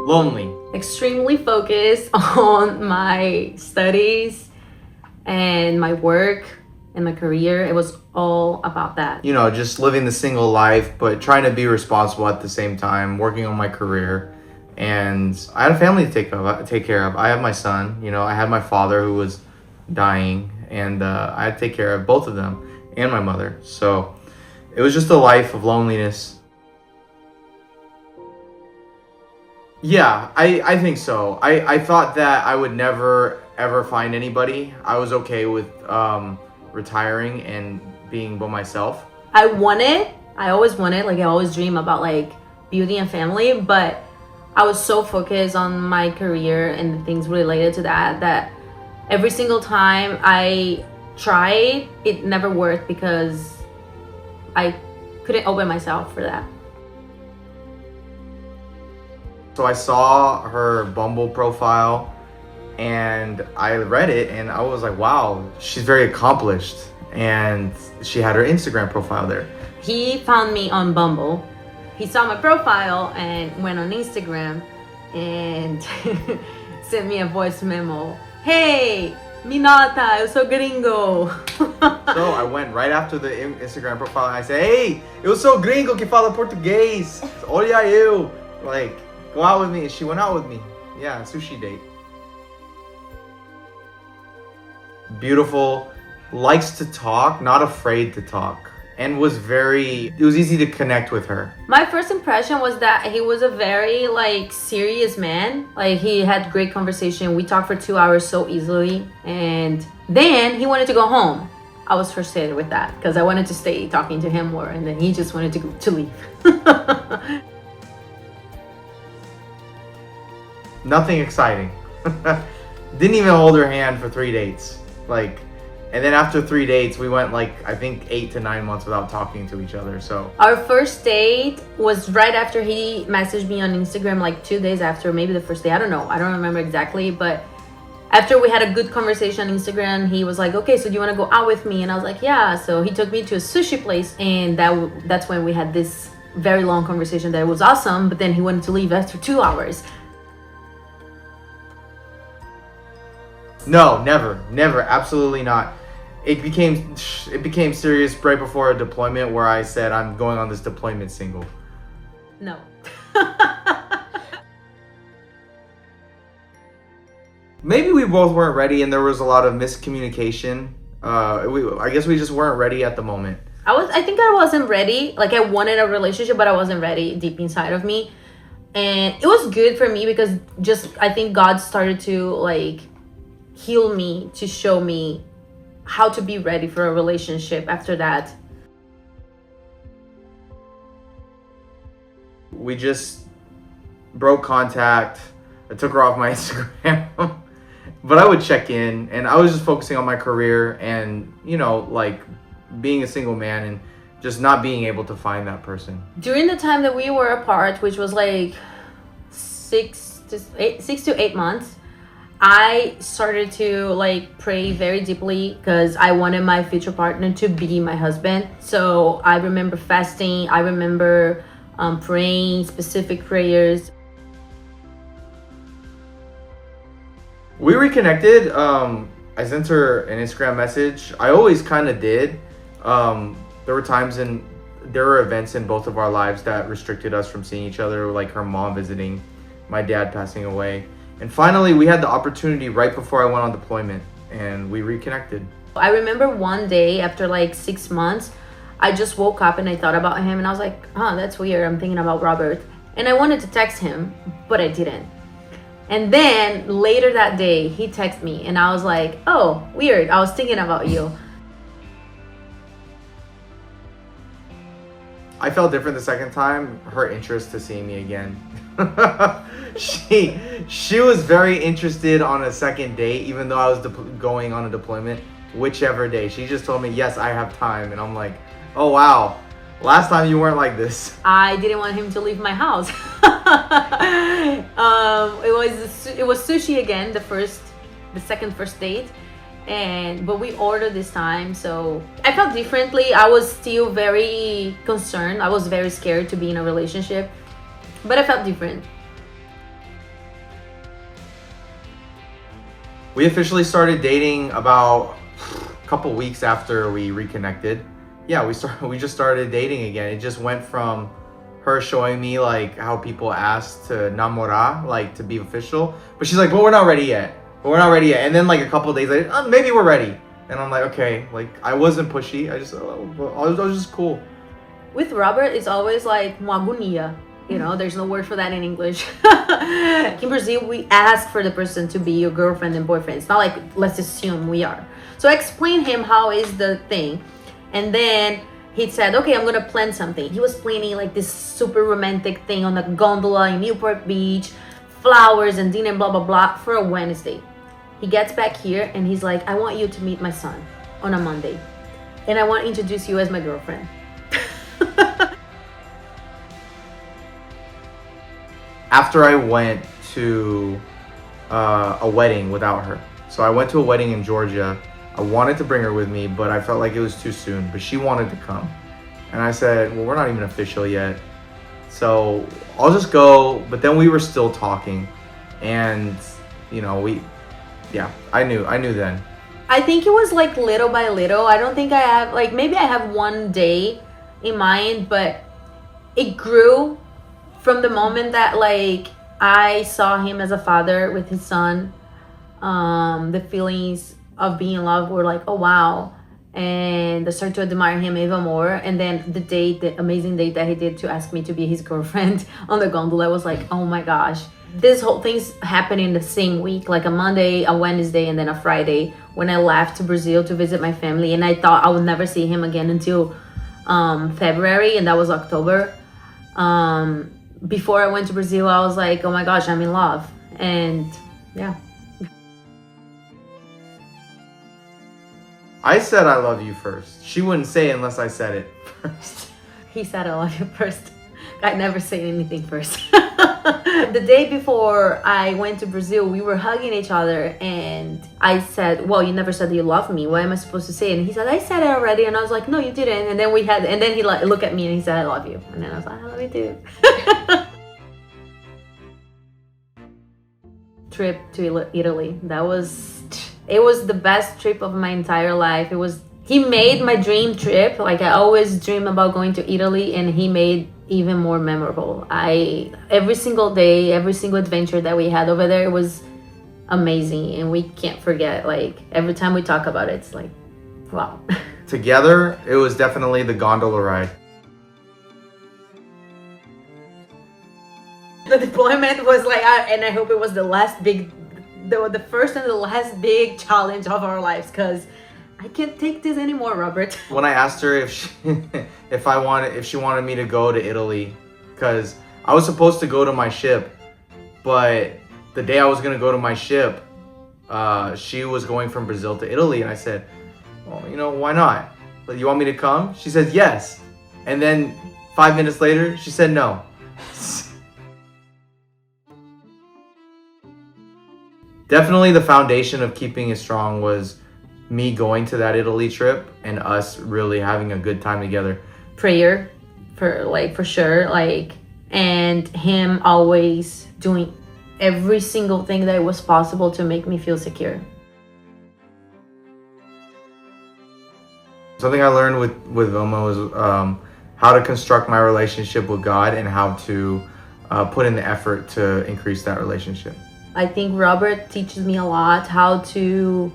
Lonely. Extremely focused on my studies and my work and my career. It was all about that. You know, just living the single life, but trying to be responsible at the same time, working on my career. And I had a family to take care of. I have my son, you know, I had my father who was dying, and I had to take care of both of them and my mother. So it was just a life of loneliness. Yeah, I think so. I thought that I would never ever find anybody. I was okay with retiring and being by myself. I always wanted, like I always dream about like beauty and family, but I was so focused on my career and the things related to that every single time I tried, it never worked because I couldn't open myself for that. So I saw her Bumble profile and I read it and I was like, wow, she's very accomplished. And she had her Instagram profile there. He found me on Bumble. He saw my profile and went on Instagram and sent me a voice memo. Hey, Minata, eu sou gringo. So I went right after the Instagram profile and I said, hey, eu sou gringo que fala português. Olha eu. Like, go out with me. And she went out with me. Yeah, sushi date. Beautiful, likes to talk, not afraid to talk, and it was easy to connect with her. My first impression was that he was a very like serious man. Like he had great conversation. We talked for 2 hours so easily, and then he wanted to go home. I was frustrated with that because I wanted to stay talking to him more, and then he just wanted to leave. Nothing exciting. Didn't even hold her hand for 3 dates. Like, and then after 3 dates, we went like, I think 8 to 9 months without talking to each other, so. Our first date was right after he messaged me on Instagram, like 2 days after, maybe the first day, I don't know. I don't remember exactly, but after we had a good conversation on Instagram, he was like, okay, so do you want to go out with me? And I was like, yeah. So he took me to a sushi place, and that's when we had this very long conversation that was awesome, but then he wanted to leave after 2 hours. No, never, absolutely not. It became serious right before a deployment where I said I'm going on this deployment single. No. Maybe we both weren't ready and there was a lot of miscommunication. I guess we just weren't ready at the moment. I think I wasn't ready. Like I wanted a relationship, but I wasn't ready deep inside of me. And it was good for me because I think God started to like heal me, to show me how to be ready for a relationship after that. We just broke contact. I took her off my Instagram. But I would check in, and I was just focusing on my career and, you know, like being a single man and just not being able to find that person. During the time that we were apart, which was like 6 to 8 months, I started to like pray very deeply because I wanted my future partner to be my husband. So I remember fasting. I remember praying specific prayers. We reconnected. I sent her an Instagram message. I always kind of did. There were events in both of our lives that restricted us from seeing each other, like her mom visiting, my dad passing away. And finally, we had the opportunity right before I went on deployment, and we reconnected. I remember one day after like 6 months, I just woke up and I thought about him, and I was like, huh, that's weird. I'm thinking about Robert. And I wanted to text him, but I didn't. And then later that day, he texted me, and I was like, oh, weird. I was thinking about you. I felt different the second time, her interest to see me again. She was very interested on a second date, even though I was going on a deployment, whichever day. She just told me, yes, I have time. And I'm like, oh, wow. Last time you weren't like this. I didn't want him to leave my house. It was sushi again, the second first date. But we ordered this time, so I felt differently. I was still very concerned. I was very scared to be in a relationship, but I felt different. We officially started dating about a couple weeks after we reconnected. Yeah, we just started dating again. It just went from her showing me like how people ask to namora, like to be official. But she's like, well, we're not ready yet. But we're not ready yet. And then like a couple days later, maybe we're ready. And I'm like, okay, like I wasn't pushy. I was just cool. With Robert, it's always like uma agonia. You know, there's no word for that in English. In Brazil, we ask for the person to be your girlfriend and boyfriend. It's not like, let's assume we are. So I explained him how is the thing. And then he said, okay, I'm going to plan something. He was planning like this super romantic thing on the gondola in Newport Beach, flowers and dinner, blah, blah, blah, for a Wednesday. He gets back here and he's like, I want you to meet my son on a Monday. And I want to introduce you as my girlfriend. After I went to a wedding without her. So I went to a wedding in Georgia. I wanted to bring her with me, but I felt like it was too soon. But she wanted to come. And I said, well, we're not even official yet. So I'll just go. But then we were still talking. And, you know, I knew then. I think it was like little by little. I don't think I have, like, maybe I have one day in mind, but it grew from the moment that like I saw him as a father with his son. The feelings of being in love were like, oh wow, and I started to admire him even more. And then the amazing date that he did to ask me to be his girlfriend on the gondola, was like, oh my gosh, this whole thing's happening the same week, like a Monday, a Wednesday, and then a Friday, when I left to Brazil to visit my family. And I thought I would never see him again until February, and that was October. Before I went to Brazil, I was like, oh my gosh, I'm in love. And yeah. I said I love you first. She wouldn't say it unless I said it first. He said I love you first. I never say anything first. The day before I went to Brazil, we were hugging each other, and I said, well, you never said you love me. What am I supposed to say? And he said, I said it already. And I was like, no, you didn't. And then he looked at me and he said, I love you. And then I was like, I love you too. Trip to Italy. It was the best trip of my entire life. He made my dream trip. Like, I always dream about going to Italy, and he made even more memorable. Every single day, every single adventure that we had over there was amazing, and we can't forget. Like, every time we talk about it, it's like, wow. Together, it was definitely the gondola ride. The deployment was like, and I hope it was the first and the last big challenge of our lives, because I can't take this anymore, Robert. When I asked her if she wanted me to go to Italy, because I was supposed to go to my ship, but the day I was gonna go to my ship, she was going from Brazil to Italy, and I said, well, you know, why not? Like, you want me to come? She said yes, and then 5 minutes later, she said no. Definitely the foundation of keeping it strong was me going to that Italy trip and us really having a good time together. Prayer, for sure, and him always doing every single thing that was possible to make me feel secure. Something I learned with Vilma was how to construct my relationship with God and how to put in the effort to increase that relationship. I think Robert teaches me a lot how to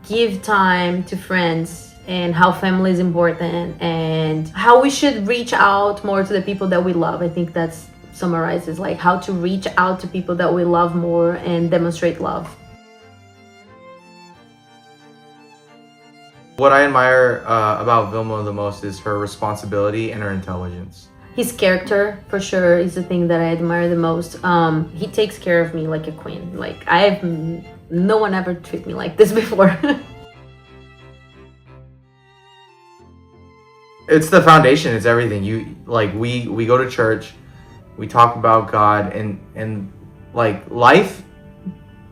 give time to friends, and how family is important, and how we should reach out more to the people that we love. I think that summarizes like how to reach out to people that we love more and demonstrate love. What I admire about Vilma the most is her responsibility and her intelligence. His character, for sure, is the thing that I admire the most. He takes care of me like a queen. Like, no one ever treated me like this before. It's the foundation. It's everything. We go to church, we talk about God, and like life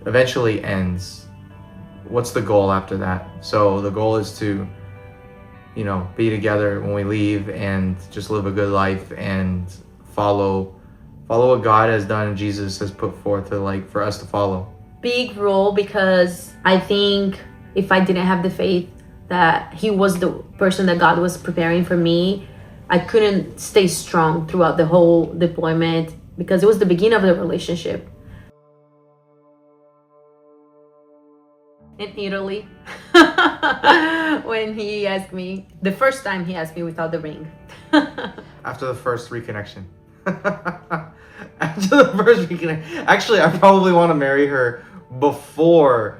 eventually ends. What's the goal after that? So the goal is to, you know, be together when we leave and just live a good life and follow what God has done and Jesus has put forth for us to follow. big role because I think if I didn't have the faith that he was the person that God was preparing for me, I couldn't stay strong throughout the whole deployment because it was the beginning of the relationship. In Italy, when he asked me, the first time he asked me without the ring. After the first reconnection. After the first reconnection. Actually, I probably want to marry her before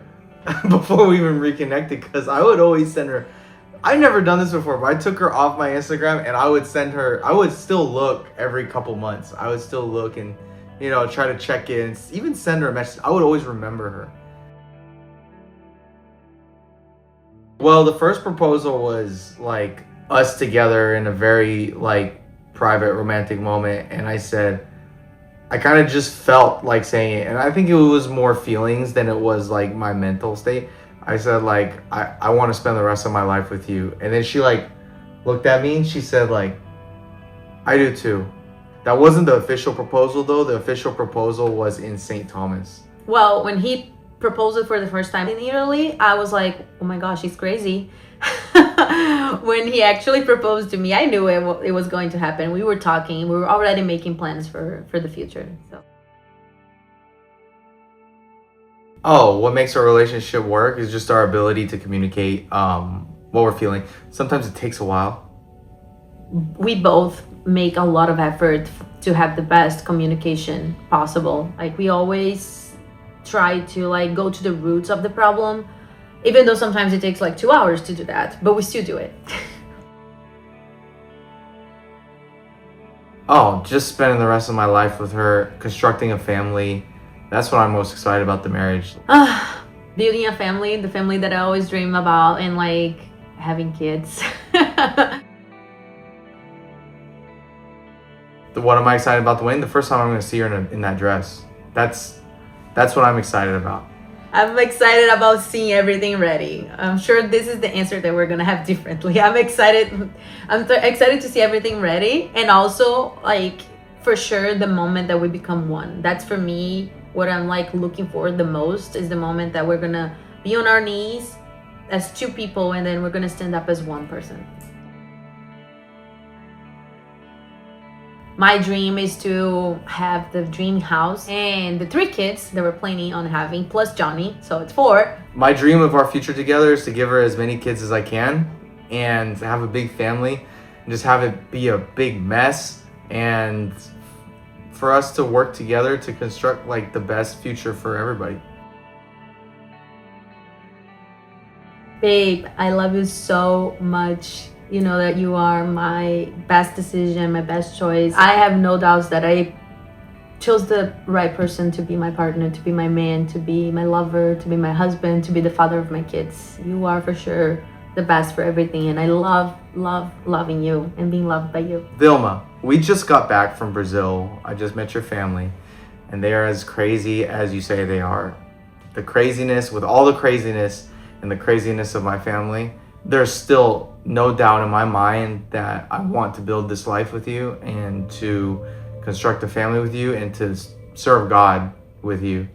we even reconnected, because I would always send her. I've never done this before, but I took her off my Instagram and I would send her. I would still look every couple months. I would still look and try to check in, even send her a message. I would always remember her. Well, the first proposal was like us together in a very like private romantic moment, and I said, I kind of just felt like saying it, and I think it was more feelings than it was like my mental state. I said like, I want to spend the rest of my life with you. And then she like looked at me and she said like, I do too. That wasn't the official proposal though. The official proposal was in St. Thomas. Well, when he proposed it for the first time in Italy, I was like, oh my gosh, he's crazy. When he actually proposed to me, I knew it was going to happen. We were talking, we were already making plans for the future. So. Oh, what makes our relationship work is just our ability to communicate what we're feeling. Sometimes it takes a while. We both make a lot of effort to have the best communication possible. Like we always try to like go to the roots of the problem, even though sometimes it takes like 2 hours to do that, but we still do it. Oh, just spending the rest of my life with her, constructing a family. That's what I'm most excited about the marriage. Building a family, the family that I always dream about, and like having kids. What am I excited about the wedding? The first time I'm going to see her in that dress. That's what I'm excited about. I'm excited about seeing everything ready. I'm sure this is the answer that we're gonna have differently. I'm excited. Excited to see everything ready, and also like for sure the moment that we become one. That's for me what I'm like looking for the most, is the moment that we're gonna be on our knees as two people, and then we're gonna stand up as one person. My dream is to have the dream house and the 3 kids that we're planning on having, plus Johnny, so it's 4. My dream of our future together is to give her as many kids as I can and to have a big family and just have it be a big mess, and for us to work together to construct like the best future for everybody. Babe, I love you so much. You know that you are my best decision, my best choice. I have no doubts that I chose the right person to be my partner, to be my man, to be my lover, to be my husband, to be the father of my kids. You are for sure the best for everything, and I love loving you and being loved by you. Vilma, we just got back from Brazil. I just met your family, and they are as crazy as you say they are. The craziness, with all the craziness and the craziness of my family, there's still no doubt in my mind that I want to build this life with you and to construct a family with you and to serve God with you.